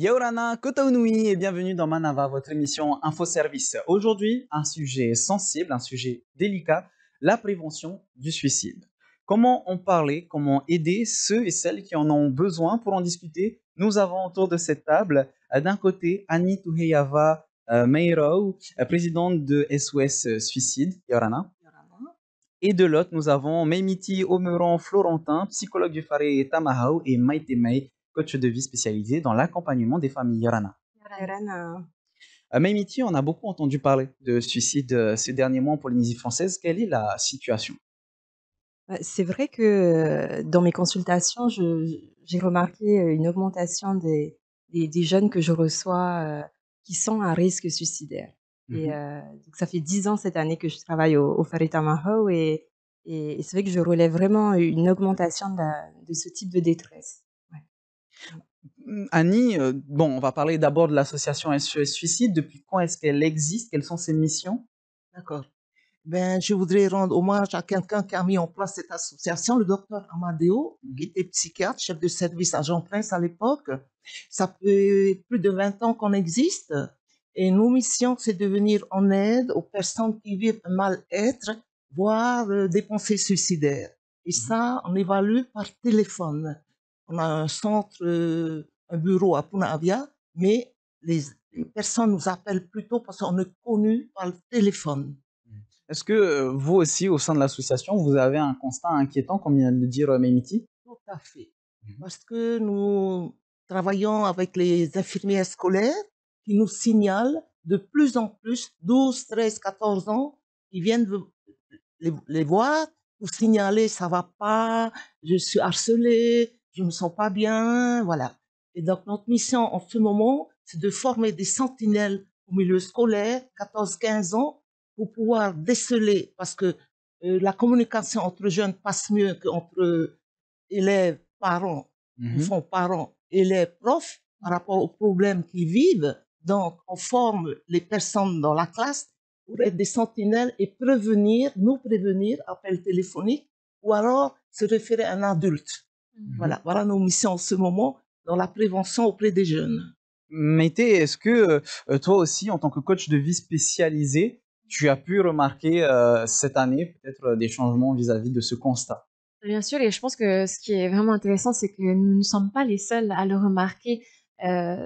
Yaorana Kotaunui et bienvenue dans Manava, votre émission Infoservice. Aujourd'hui, un sujet sensible, un sujet délicat, la prévention du suicide. Comment en parler, comment aider ceux et celles qui en ont besoin. Pour en discuter, nous avons autour de cette table, d'un côté, Annie Touheyava Meirou, présidente de SOS Suicide, Yaorana. Et de l'autre, nous avons Meimiti Omeran Florentin, psychologue du Faré Tamahau, et Maite Mei, coach de vie spécialisé dans l'accompagnement des familles Yorana. Yorana. Meimiti, on a beaucoup entendu parler de suicide ces derniers mois en Polynésie française. Quelle est la situation? C'est vrai que dans mes consultations, j'ai remarqué une augmentation des jeunes que je reçois qui sont à risque suicidaire. Et donc ça fait 10 ans cette année que je travaille au Faré Tamahau et c'est vrai que je relève vraiment une augmentation de ce type de détresse. Ouais. Annie, bon, on va parler d'abord de l'association SOS Suicide. Depuis quand est-ce qu'elle existe? Quelles sont ses missions? D'accord. Je voudrais rendre hommage à quelqu'un qui a mis en place cette association, le docteur Amadeo, qui était psychiatre, chef de service à Jean-Prince à l'époque. Ça fait plus de 20 ans qu'on existe. Et nos missions, c'est de venir en aide aux personnes qui vivent un mal-être, voire des pensées suicidaires. Et ça, on évalue par téléphone. On a un centre, un bureau à Puna Avia, mais les personnes nous appellent plutôt parce qu'on est connus par le téléphone. Est-ce que vous aussi, au sein de l'association, vous avez un constat inquiétant, comme vient de le dire Meimiti? Tout à fait. Parce que nous travaillons avec les infirmières scolaires qui nous signalent de plus en plus, 12, 13, 14 ans, qui viennent les voir pour signaler ça va pas, je suis harcelée, je me sens pas bien, voilà. Et donc notre mission en ce moment, c'est de former des sentinelles au milieu scolaire, 14, 15 ans, pour pouvoir déceler, parce que la communication entre jeunes passe mieux qu'entre élèves, parents, enfants, parents, élèves, profs, par rapport aux problèmes qu'ils vivent. Donc, on forme les personnes dans la classe pour être des sentinelles et nous prévenir, appel téléphonique, ou alors se référer à un adulte. Voilà nos missions en ce moment dans la prévention auprès des jeunes. Maïté, est-ce que toi aussi, en tant que coach de vie spécialisé, tu as pu remarquer cette année peut-être des changements vis-à-vis de ce constat? Bien sûr, et je pense que ce qui est vraiment intéressant, c'est que nous ne sommes pas les seuls à le remarquer.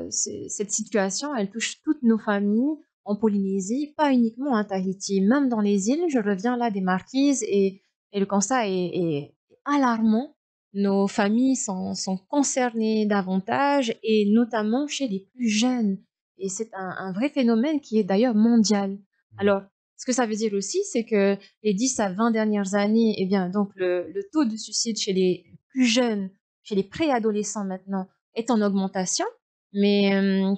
Cette situation, elle touche toutes nos familles en Polynésie, pas uniquement à Tahiti, même dans les îles. Je reviens là des Marquises et le constat est alarmant. Nos familles sont concernées davantage et notamment chez les plus jeunes. Et c'est un vrai phénomène qui est d'ailleurs mondial. Alors, ce que ça veut dire aussi, c'est que les 10 à 20 dernières années, eh bien, donc le taux de suicide chez les plus jeunes, chez les préadolescents maintenant, est en augmentation, mais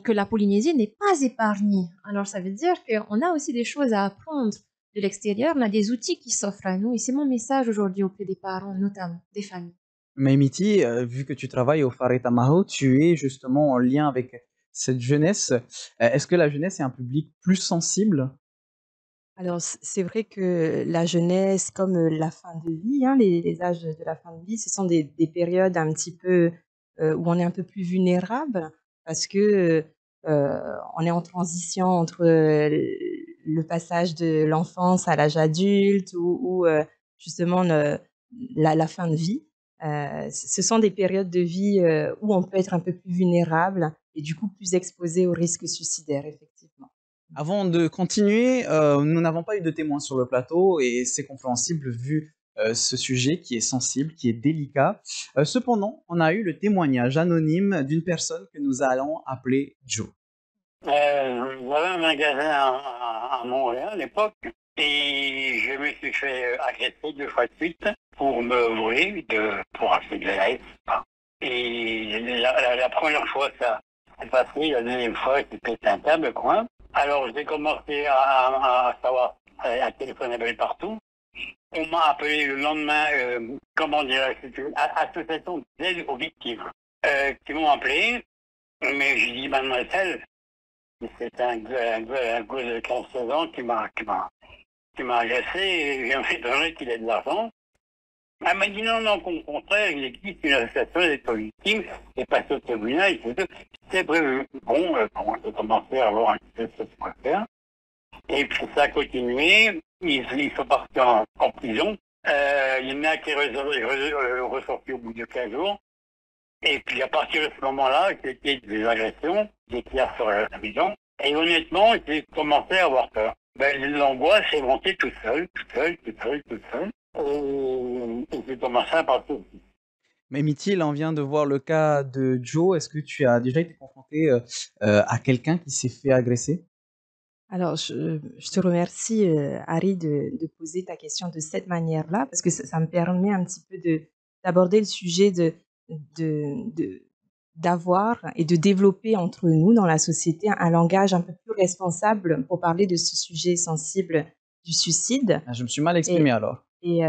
que la Polynésie n'est pas épargnée. Alors, ça veut dire qu'on a aussi des choses à apprendre de l'extérieur, on a des outils qui s'offrent à nous, et c'est mon message aujourd'hui auprès des parents, notamment des familles. Maïmiti, vu que tu travailles au Faré Tamahau, tu es justement en lien avec cette jeunesse. Est-ce que la jeunesse est un public plus sensible? Alors, c'est vrai que la jeunesse, comme la fin de vie, hein, les âges de la fin de vie, ce sont des périodes un petit peu où on est un peu plus vulnérable parce que on est en transition entre le passage de l'enfance à l'âge adulte ou justement la fin de vie. Ce sont des périodes de vie où on peut être un peu plus vulnérable et du coup plus exposé aux risques suicidaires, effectivement. Avant de continuer, nous n'avons pas eu de témoins sur le plateau et c'est compréhensible vu ce sujet qui est sensible, qui est délicat. Cependant, on a eu le témoignage anonyme d'une personne que nous allons appeler Joe. J'avais un magasin à Montréal à l'époque et je me suis fait agresser 2 fois de suite pour me voler, pour acheter de la haie. Et la première fois, ça s'est passé, la deuxième fois, j'ai pété un câble, quoi. Alors, j'ai commencé à savoir, à téléphoner partout. On m'a appelé le lendemain, comment dire, association d'aide aux victimes, qui m'ont appelé, mais j'ai dit, mademoiselle, c'est un gars de 15-16 ans qui m'a agressé et j'aimerais donner qu'il ait de l'argent. Elle m'a dit non, au contraire, il existe une association d'aide aux victimes, et passé au tribunal, c'est prévu. Bon, j'ai commencé à avoir un petit peu ce que je préfère. Et puis ça a continué. Ils sont partis en prison. Il y en a un qui est ressorti au bout de 15 jours. Et puis à partir de ce moment-là, c'était des agressions, des tirs sur la maison. Et honnêtement, j'ai commencé à avoir peur. L'angoisse est montée tout seul. Et j'ai commencé à partir aussi. Mais Mithy, là, on vient de voir le cas de Joe. Est-ce que tu as déjà été confronté à quelqu'un qui s'est fait agresser? Alors, je te remercie, Harry, de poser ta question de cette manière-là, parce que ça me permet un petit peu d'aborder le sujet d'avoir et de développer entre nous, dans la société, un langage un peu plus responsable pour parler de ce sujet sensible du suicide. Ah, je me suis mal exprimé alors. Et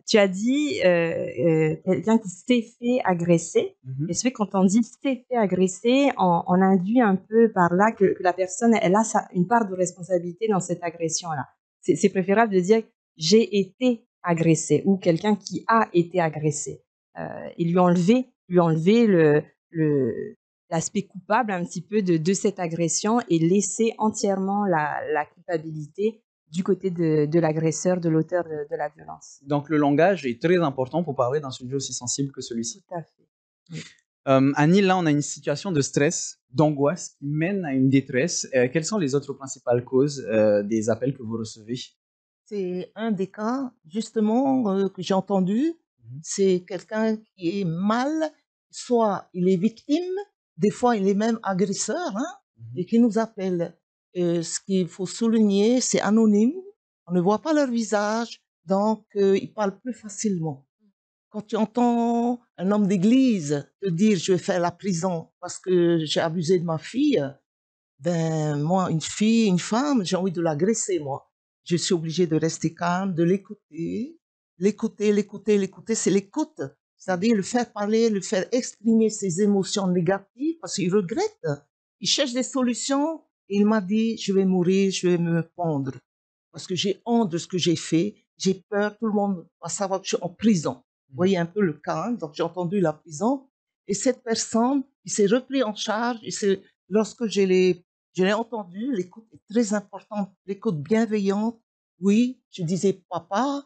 tu as dit quelqu'un qui s'est fait agresser. Mhm. Et c'est vrai que quand on dit s'est fait agresser, on induit un peu par là que la personne, elle a une part de responsabilité dans cette agression-là. C'est préférable de dire j'ai été agressé ou quelqu'un qui a été agressé. Et lui enlever l'aspect coupable un petit peu de cette agression et laisser entièrement la culpabilité du côté de l'agresseur, de l'auteur de la violence. Donc le langage est très important pour parler d'un sujet aussi sensible que celui-ci. Tout à fait. Oui. Annie, là, on a une situation de stress, d'angoisse qui mène à une détresse. Quelles sont les autres principales causes des appels que vous recevez? C'est un des cas, justement, que j'ai entendu. C'est quelqu'un qui est mal, soit il est victime, des fois il est même agresseur, et qui nous appelle. Ce qu'il faut souligner, c'est anonyme, on ne voit pas leur visage, donc ils parlent plus facilement. Quand tu entends un homme d'église te dire je vais faire la prison parce que j'ai abusé de ma fille, ben moi, une fille, une femme, j'ai envie de l'agresser, moi. Je suis obligée de rester calme, de l'écouter, c'est l'écoute. C'est-à-dire le faire parler, le faire exprimer ses émotions négatives parce qu'il regrette. Il cherche des solutions et il m'a dit, je vais mourir, je vais me pendre parce que j'ai honte de ce que j'ai fait, j'ai peur, tout le monde va savoir que je suis en prison. Vous voyez un peu le cas, donc j'ai entendu la prison et cette personne, il s'est repris en charge et lorsque je l'ai entendu, l'écoute est très importante, l'écoute bienveillante. Oui, je disais papa,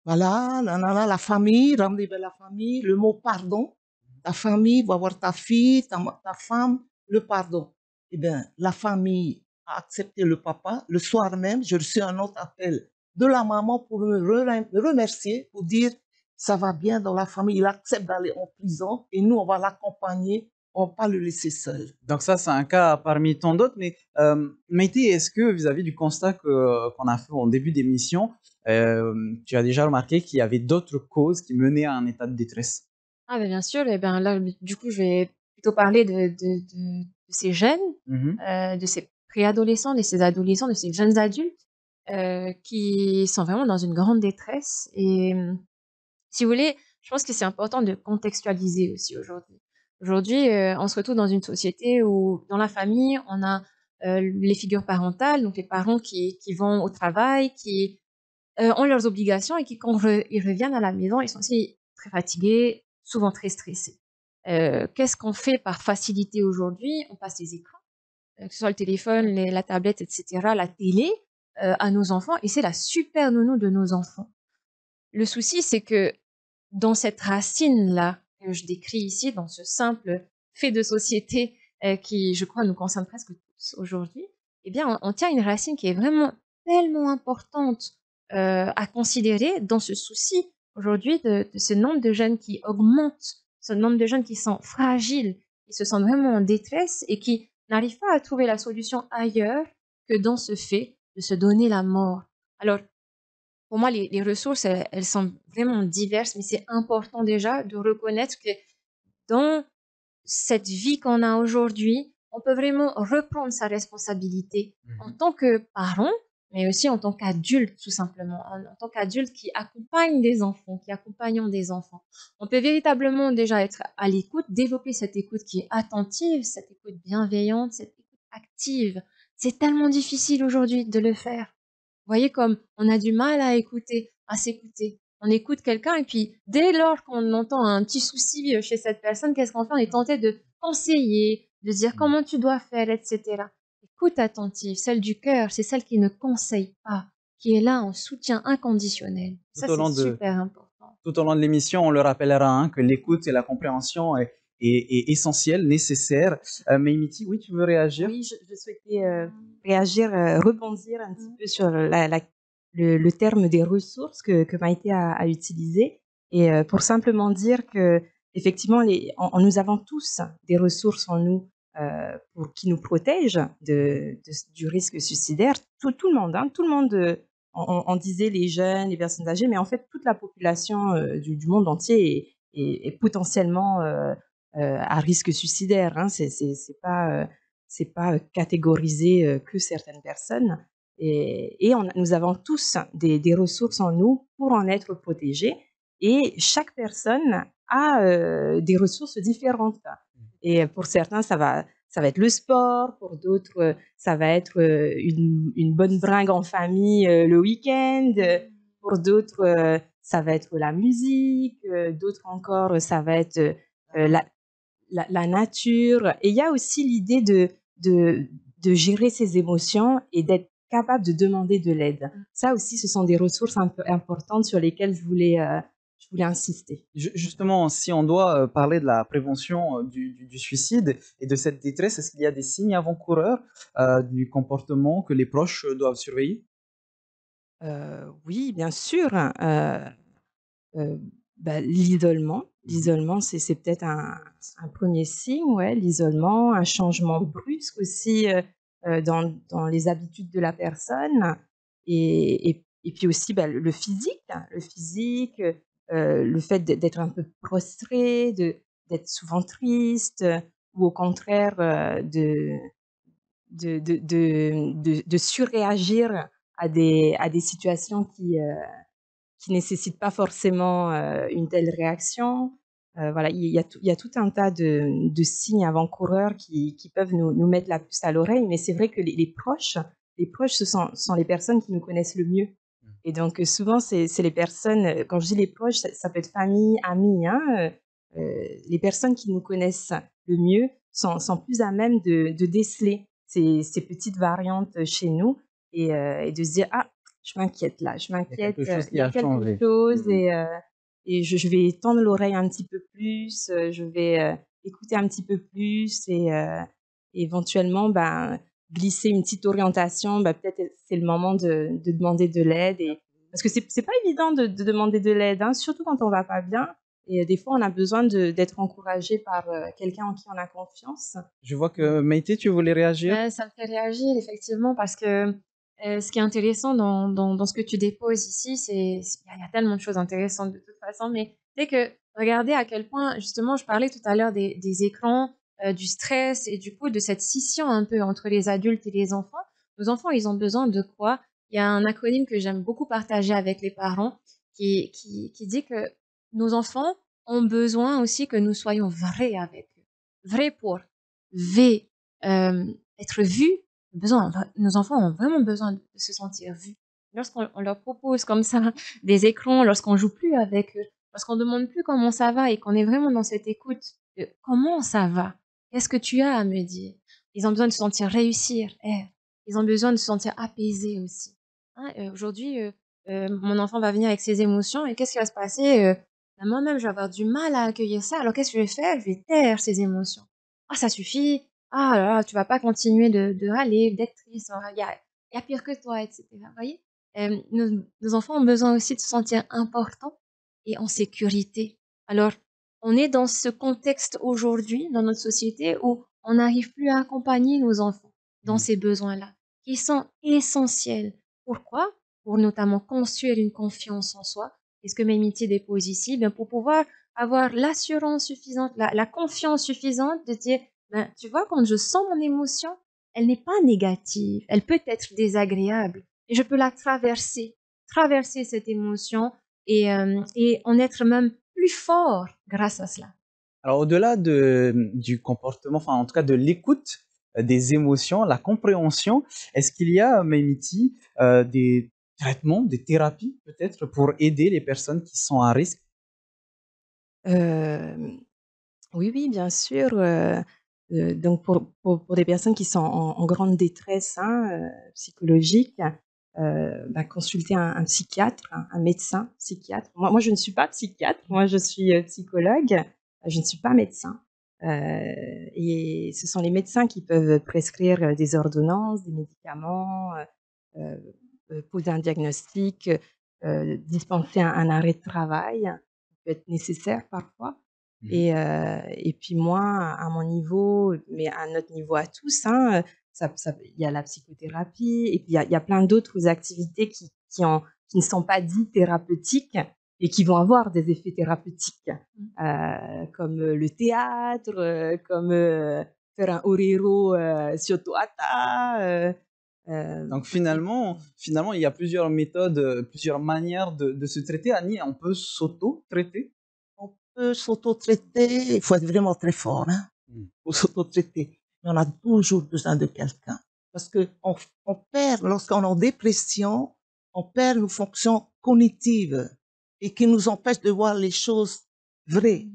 voilà, la famille, ramener vers la famille, le mot pardon. Ta famille va voir ta fille, ta femme, le pardon. Eh bien, la famille a accepté le papa. Le soir même, j'ai reçu un autre appel de la maman pour me remercier, pour dire ça va bien dans la famille, il accepte d'aller en prison et nous, on va l'accompagner, on ne va pas le laisser seul. Donc ça, c'est un cas parmi tant d'autres. Mais Maïté, est-ce que vis-à-vis du constat qu'on a fait en début d'émission, tu as déjà remarqué qu'il y avait d'autres causes qui menaient à un état de détresse? Ah ben bien sûr, et ben là, du coup, je vais plutôt parler de ces jeunes, de ces préadolescents, de ces adolescents, de ces jeunes adultes qui sont vraiment dans une grande détresse. Et si vous voulez, je pense que c'est important de contextualiser aussi aujourd'hui. Aujourd'hui, on se retrouve dans une société où, dans la famille, on a les figures parentales, donc les parents qui vont au travail, qui ont leurs obligations et qui, quand ils reviennent à la maison, ils sont aussi très fatigués, souvent très stressés. Qu'est-ce qu'on fait par facilité aujourd'hui? On passe les écrans, que ce soit le téléphone, la tablette, etc., la télé, à nos enfants, et c'est la super nounou de nos enfants. Le souci, c'est que dans cette racine-là que je décris ici, dans ce simple fait de société qui, je crois, nous concerne presque tous aujourd'hui, eh bien, on tient une racine qui est vraiment tellement importante à considérer dans ce souci aujourd'hui de ce nombre de jeunes qui augmente, ce nombre de jeunes qui sont fragiles, qui se sentent vraiment en détresse et qui n'arrivent pas à trouver la solution ailleurs que dans ce fait de se donner la mort. Alors, pour moi, les ressources, elles sont vraiment diverses, mais c'est important déjà de reconnaître que dans cette vie qu'on a aujourd'hui, on peut vraiment reprendre sa responsabilité en tant que parent, mais aussi en tant qu'adulte, tout simplement, en tant qu'adulte qui accompagne des enfants, qui accompagnons des enfants. On peut véritablement déjà être à l'écoute, développer cette écoute qui est attentive, cette écoute bienveillante, cette écoute active. C'est tellement difficile aujourd'hui de le faire. Vous voyez comme on a du mal à écouter, à s'écouter. On écoute quelqu'un et puis dès lors qu'on entend un petit souci chez cette personne, qu'est-ce qu'on fait? On est tenté de conseiller, de dire Mm. comment tu dois faire, etc. Écoute attentive, celle du cœur, c'est celle qui ne conseille pas, qui est là en soutien inconditionnel. Ça, Tout au c'est long de, super important. tout au long de l'émission, on le rappellera hein, que l'écoute et la compréhension est essentielle, nécessaire. Mais Miti, oui, tu veux réagir? Oui, je souhaitais réagir, rebondir un petit Mm. peu sur le terme des ressources que Maïté a utilisé et pour simplement dire que effectivement, nous avons tous des ressources en nous qui nous protègent du risque suicidaire. Tout le monde, hein, tout le monde. On disait les jeunes, les personnes âgées, mais en fait toute la population du monde entier est potentiellement à risque suicidaire. Hein. C'est pas catégorisé que certaines personnes. Et nous avons tous des ressources en nous pour en être protégés. Et chaque personne a des ressources différentes. Et pour certains, ça va être le sport. Pour d'autres, ça va être une bonne bringue en famille le week-end. Pour d'autres, ça va être la musique. D'autres encore, ça va être la nature. Et il y a aussi l'idée de gérer ses émotions et d'être capable de demander de l'aide. Ça aussi, ce sont des ressources un peu importantes sur lesquelles je voulais insister. Justement, si on doit parler de la prévention du suicide et de cette détresse, est-ce qu'il y a des signes avant-coureurs du comportement que les proches doivent surveiller? Oui, bien sûr. Euh, l'isolement. L'isolement, c'est peut-être un premier signe, ouais, l'isolement, un changement brusque aussi dans les habitudes de la personne. Et puis aussi le physique, hein, le fait d'être un peu prostré, d'être souvent triste, ou au contraire de surréagir à des situations qui nécessitent pas forcément une telle réaction. Voilà, il y a tout un tas de signes avant-coureurs qui peuvent nous mettre la puce à l'oreille, mais c'est vrai que les proches, sont les personnes qui nous connaissent le mieux. Et donc souvent, c'est les personnes, quand je dis les proches, ça peut être famille, amis, hein, les personnes qui nous connaissent le mieux sont plus à même de déceler ces petites variantes chez nous et de se dire, ah, je m'inquiète là, je Il y a m'inquiète, quelque chose il qui y a a quelque changé. chose et je vais tendre l'oreille un petit peu plus, je vais écouter un petit peu plus et éventuellement glisser une petite orientation, peut-être c'est le moment de demander de l'aide. Parce que c'est pas évident de demander de l'aide, hein, surtout quand on va pas bien. Et des fois, on a besoin d'être encouragé par quelqu'un en qui on a confiance. Je vois que Maïté, tu voulais réagir? Ça me fait réagir effectivement parce que ce qui est intéressant dans ce que tu déposes ici, il y a tellement de choses intéressantes de toute façon, mais c'est que regardez à quel point, justement, je parlais tout à l'heure des écrans, du stress et du coup de cette scission un peu entre les adultes et les enfants. Nos enfants, ils ont besoin de quoi? Il y a un acronyme que j'aime beaucoup partager avec les parents qui dit que nos enfants ont besoin aussi que nous soyons vrais avec eux. Vrais pour V, être vus, nos enfants ont vraiment besoin de se sentir vus. Lorsqu'on leur propose comme ça des écrans, lorsqu'on joue plus avec eux, lorsqu'on demande plus comment ça va et qu'on est vraiment dans cette écoute de comment ça va, qu'est-ce que tu as à me dire. Ils ont besoin de se sentir réussir, ils ont besoin de se sentir apaisés aussi. Hein, aujourd'hui, mon enfant va venir avec ses émotions et qu'est-ce qui va se passer moi-même, je vais avoir du mal à accueillir ça. Alors, qu'est-ce que je vais faire? Je vais taire ses émotions. Ah, ça suffit. Ah là là, tu vas pas continuer de râler, d'être triste. Il y a pire que toi, etc. Vous voyez? Nos enfants ont besoin aussi de se sentir importants et en sécurité. Alors, on est dans ce contexte aujourd'hui, dans notre société, où on n'arrive plus à accompagner nos enfants dans ces besoins-là, qui sont essentiels. Pourquoi? Pour notamment construire une confiance en soi. Et ce que Mémitier dépose ici, pour pouvoir avoir l'assurance suffisante, la confiance suffisante de dire, tu vois, quand je sens mon émotion, elle n'est pas négative, elle peut être désagréable, et je peux la traverser cette émotion et en être même plus fort grâce à cela. Alors, au-delà du comportement, enfin, en tout cas, de l'écoute des émotions, la compréhension, est-ce qu'il y a, Maïmiti, des traitements, des thérapies, peut-être, pour aider les personnes qui sont à risque? Euh, oui, oui, bien sûr. Donc pour des personnes qui sont en grande détresse, psychologique, consulter un psychiatre, un médecin psychiatre. Moi, je ne suis pas psychiatre, moi je suis, psychologue, je ne suis pas médecin, et ce sont les médecins qui peuvent prescrire, des ordonnances, des médicaments, poser un diagnostic, dispenser un arrêt de travail, ça peut être nécessaire parfois. Mmh. Et puis moi, à mon niveau, mais à notre niveau à tous, il y a la psychothérapie et puis il y a plein d'autres activités qui ne sont pas dites thérapeutiques et qui vont avoir des effets thérapeutiques, comme le théâtre, comme faire un orero Shotoata. Donc finalement, il y a plusieurs méthodes, plusieurs manières de se traiter. Annie, on peut s'auto-traiter? On peut s'auto-traiter, il faut être vraiment très fort, pour s'auto-traiter. Mais on a toujours besoin de quelqu'un. Parce que on perd, lorsqu'on est en dépression, on perd nos fonctions cognitives et qui nous empêchent de voir les choses vraies.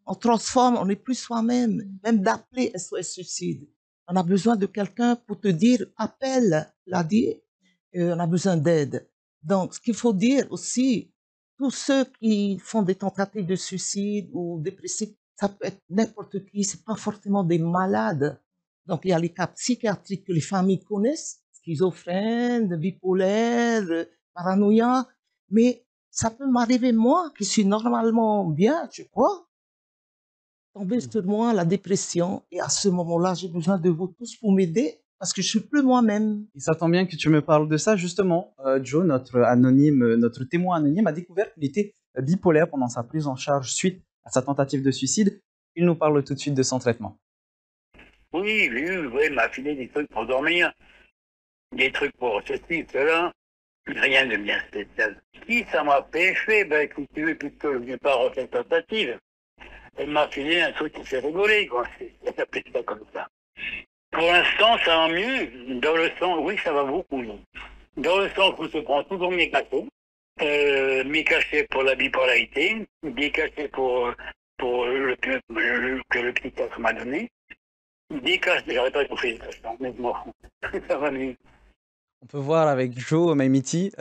On transforme, on n'est plus soi-même, même d'appeler SOS suicide. On a besoin de quelqu'un pour te dire, appelle, l'a dit, on a besoin d'aide. Donc, ce qu'il faut dire aussi, tous ceux qui font des tentatives de suicide ou dépressifs, ça peut être n'importe qui, c'est pas forcément des malades. Donc, il y a les cas psychiatriques que les familles connaissent, schizophrène, bipolaire, paranoïa, mais ça peut m'arriver moi, qui suis normalement bien, je crois, tomber sur moi, la dépression, et à ce moment-là, j'ai besoin de vous tous pour m'aider, parce que je suis plus moi-même. Et ça tombe bien que tu me parles de ça, justement. Joe, notre témoin anonyme, a découvert qu'il était bipolaire pendant sa prise en charge suite à sa tentative de suicide. Il nous parle tout de suite de son traitement. Oui, lui, il m'a filé des trucs pour dormir, des trucs pour ceci, cela. Rien de bien spécial. Si ça m'a fait, ben écoutez, puisque je n'ai pas refait tentative, elle m'a filé un truc qui fait rigoler, quoi. Elle appelle ça comme ça. Pour l'instant, ça va mieux. Dans le sens, oui, ça va beaucoup mieux. Dans le sens où je prends toujours mes cachets pour la bipolarité, des cachets pour que le psychiatre m'a donné, des cachets, j'aurais pas trouvé les cachets, mais je m'en fous. Ça va mieux. On peut voir avec Joe Maimiti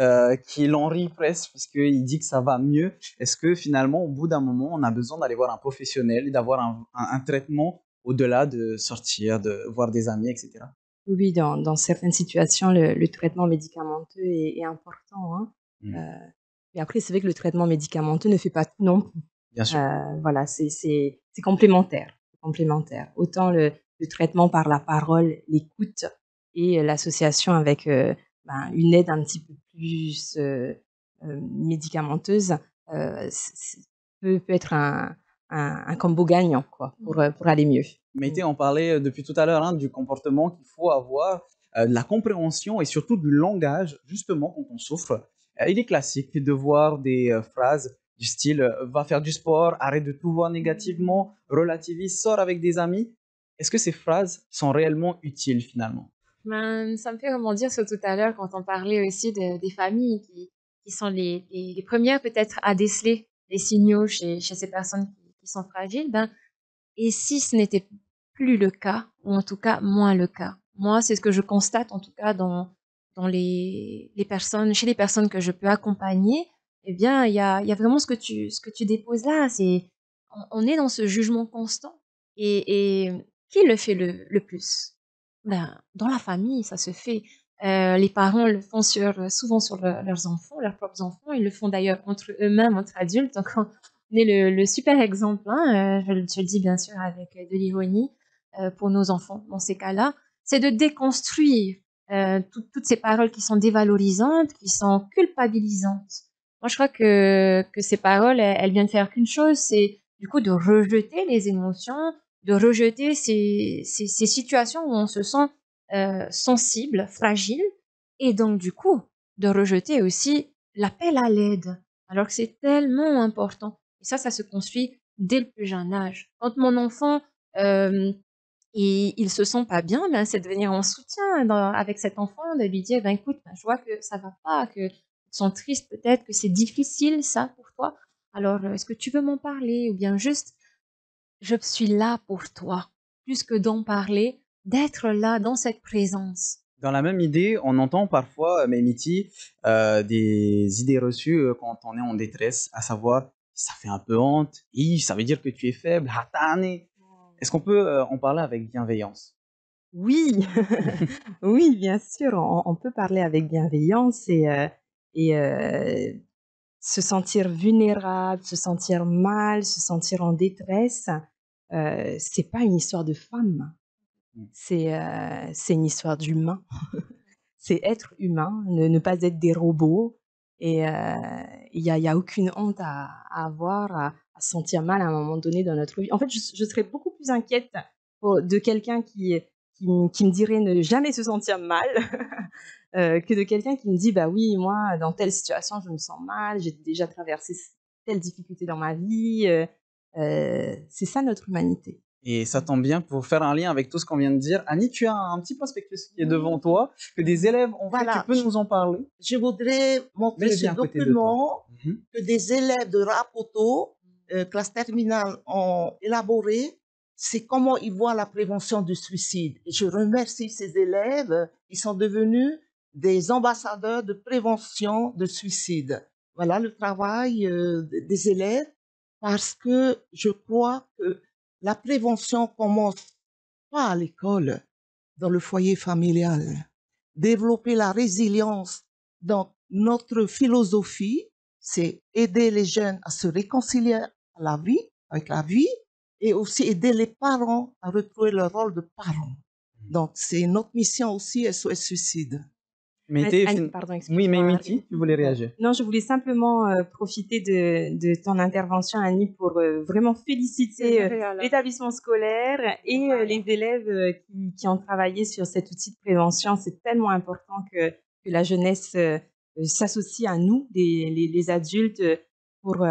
qu'il en rit presque puisqu'il dit que ça va mieux. Est-ce que finalement, au bout d'un moment, on a besoin d'aller voir un professionnel et d'avoir un traitement au-delà de sortir, de voir des amis, etc. Oui, dans certaines situations, le traitement médicamenteux est important. Mais après, c'est vrai que le traitement médicamenteux ne fait pas tout non plus. Bien sûr. Voilà, c'est complémentaire, complémentaire. Autant le traitement par la parole, l'écoute et l'association avec une aide un petit peu plus médicamenteuse peut être un combo gagnant quoi, pour aller mieux. Maïté, on parlait depuis tout à l'heure du comportement qu'il faut avoir, de la compréhension et surtout du langage, justement, quand on souffre. Il est classique de voir des phrases du style va faire du sport, arrête de tout voir négativement, relativise, sors avec des amis. Est-ce que ces phrases sont réellement utiles finalement? Ça me fait rebondir sur tout à l'heure quand on parlait aussi des familles qui sont les premières peut-être à déceler les signaux chez ces personnes qui sont fragiles. Et si ce n'était plus le cas, ou en tout cas moins le cas. Moi, c'est ce que je constate en tout cas dans les personnes, chez les personnes que je peux accompagner. Eh bien, il y a vraiment ce que tu déposes là. On est dans ce jugement constant. Et qui le fait le plus? Dans la famille, ça se fait. Les parents le font souvent sur leurs enfants, leurs propres enfants. Ils le font d'ailleurs entre eux-mêmes, entre adultes. Donc, on est le super exemple, je le dis bien sûr avec de l'ironie, pour nos enfants dans ces cas-là, c'est de déconstruire toutes ces paroles qui sont dévalorisantes, qui sont culpabilisantes. Moi, je crois que ces paroles, elles viennent faire qu'une chose, c'est du coup de rejeter les émotions, de rejeter ces situations où on se sent sensible, fragile, et donc du coup de rejeter aussi l'appel à l'aide, alors que c'est tellement important. Et ça se construit dès le plus jeune âge. Quand mon enfant, il se sent pas bien, c'est de venir en soutien avec cet enfant, de lui dire, écoute, je vois que ça va pas, que tu te sens triste peut-être, que c'est difficile ça pour toi. Alors, est-ce que tu veux m'en parler? Ou bien juste, je suis là pour toi. plus que d'en parler, d'être là dans cette présence. Dans la même idée, on entend parfois, Mehmiti, des idées reçues quand on est en détresse, à savoir, ça fait un peu honte, ça veut dire que tu es faible, hatane. Est-ce qu'on peut en parler avec bienveillance? Oui, oui, bien sûr, on peut parler avec bienveillance et se sentir vulnérable, se sentir mal, se sentir en détresse, c'est pas une histoire de femme, Mm. c'est une histoire d'humain. C'est être humain, ne pas être des robots et il y a aucune honte à avoir, à se sentir mal à un moment donné dans notre vie. En fait, je serais beaucoup plus inquiète de quelqu'un qui me dirait ne jamais se sentir mal que de quelqu'un qui me dit bah oui, moi, dans telle situation, je me sens mal, j'ai déjà traversé telle difficulté dans ma vie. C'est ça notre humanité. Et ça tombe bien pour faire un lien avec tout ce qu'on vient de dire. Annie, tu as un petit prospectus qui est devant toi, que des élèves ont fait. Tu Voilà, peux nous en parler? je voudrais montrer Mets-le ce bien à côté de toi. document Mhm. que des élèves de Rapoto, classe terminale, ont élaboré. C'est comment ils voient la prévention du suicide. Et je remercie ces élèves. Ils sont devenus des ambassadeurs de prévention de suicide. Voilà le travail des élèves, parce que je crois que la prévention commence pas à l'école, dans le foyer familial. Développer la résilience dans notre philosophie, c'est aider les jeunes à se réconcilier à la vie, avec la vie, et aussi aider les parents à retrouver leur rôle de parents. Donc, c'est notre mission aussi, SOS Suicide. Pardon, Oui, mais excuse-moi. Mehmiti, tu voulais réagir? Non, je voulais simplement profiter de ton intervention, Annie, pour vraiment féliciter l'établissement scolaire et les élèves qui ont travaillé sur cet outil de prévention. C'est tellement important que la jeunesse s'associe à nous, les adultes, pour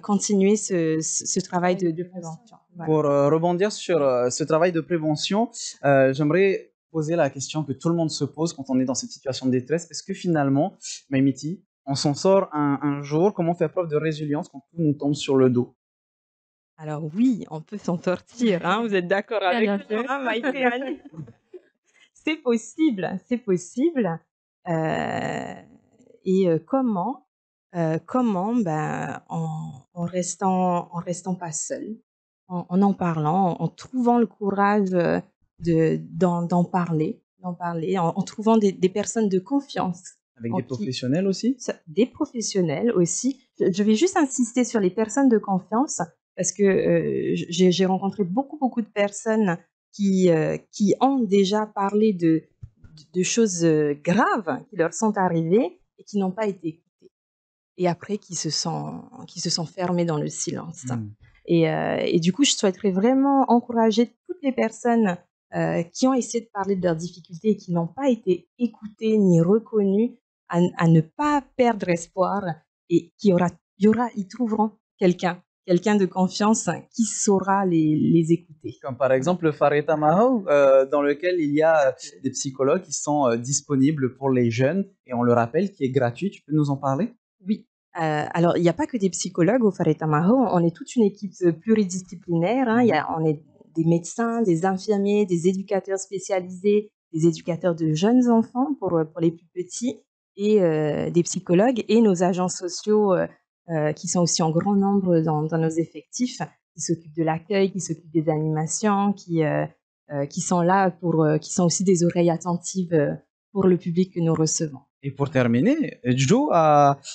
continuer ce travail de prévention. Voilà. Pour rebondir sur ce travail de prévention, j'aimerais poser la question que tout le monde se pose quand on est dans cette situation de détresse. Est-ce que finalement, Maïmiti, on s'en sort un jour? Comment faire preuve de résilience quand tout nous tombe sur le dos? Alors oui, on peut s'en sortir, hein, vous êtes d'accord avec moi, hein, Maïté, Annie? C'est possible, c'est possible. Comment? Ben, en restant pas seul, en parlant, en trouvant le courage d'en parler, en trouvant des personnes de confiance. Avec des professionnels aussi? Des professionnels aussi. Je vais juste insister sur les personnes de confiance parce que j'ai rencontré beaucoup de personnes qui ont déjà parlé de choses graves qui leur sont arrivées et qui n'ont pas été écoutées. Et après, qui se sont fermées dans le silence. Et du coup, je souhaiterais vraiment encourager toutes les personnes qui ont essayé de parler de leurs difficultés et qui n'ont pas été écoutées ni reconnues à ne pas perdre espoir et ils trouveront quelqu'un de confiance qui saura les écouter. Comme par exemple le Fareta Mahou, dans lequel il y a des psychologues qui sont disponibles pour les jeunes, et on le rappelle, qui est gratuit. Tu peux nous en parler? Oui. Alors, il n'y a pas que des psychologues au Fareta Mahou, on est toute une équipe pluridisciplinaire. Hein. On est des médecins, des infirmiers, des éducateurs spécialisés, des éducateurs de jeunes enfants pour les plus petits, et des psychologues et nos agents sociaux qui sont aussi en grand nombre dans nos effectifs, qui s'occupent de l'accueil, qui s'occupent des animations, qui sont là qui sont aussi des oreilles attentives pour le public que nous recevons. Et pour terminer, Joe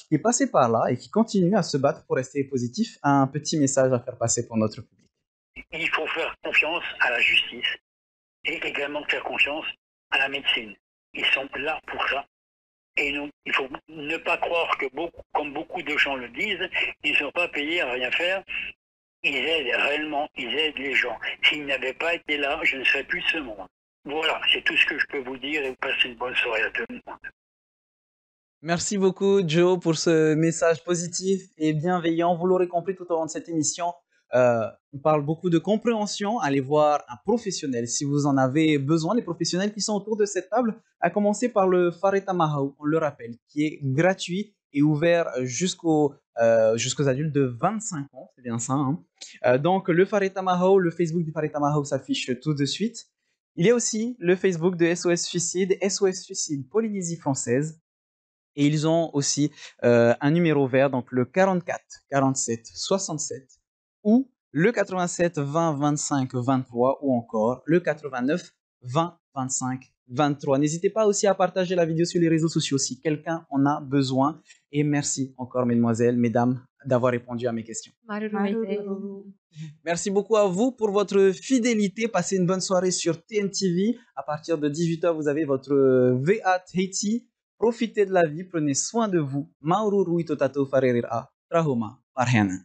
qui est passé par là et qui continue à se battre pour rester positif, a un petit message à faire passer pour notre public. Il faut faire confiance à la justice et également faire confiance à la médecine. Ils sont là pour ça. Et nous, il faut ne pas croire que comme beaucoup de gens le disent, ils ne sont pas payés à rien faire. Ils aident réellement, ils aident les gens. S'ils n'avaient pas été là, je ne serais plus de ce monde. Voilà, c'est tout ce que je peux vous dire et vous passez une bonne soirée à tout le monde. Merci beaucoup, Joe, pour ce message positif et bienveillant. Vous l'aurez compris tout au long de cette émission, on parle beaucoup de compréhension. Allez voir un professionnel si vous en avez besoin. Les professionnels qui sont autour de cette table, à commencer par le Fareta Mahou, on le rappelle, qui est gratuit et ouvert jusqu'au jusqu'aux adultes de 25 ans, c'est bien ça. Hein. Donc le Faretamaho, le Facebook du Faretamaho s'affiche tout de suite. Il y a aussi le Facebook de SOS Suicide Polynésie française. Et ils ont aussi un numéro vert, donc le 44 47 67 ou le 87 20 25 23 ou encore le 89 20 25 23. N'hésitez pas aussi à partager la vidéo sur les réseaux sociaux si quelqu'un en a besoin. Et merci encore, mesdemoiselles, mesdames, d'avoir répondu à mes questions. Merci beaucoup à vous pour votre fidélité. Passez une bonne soirée sur TNTV. À partir de 18h, vous avez votre VA Haiti. Profitez de la vie, prenez soin de vous. Maururu itotato farerira. Trahoma. Parhana.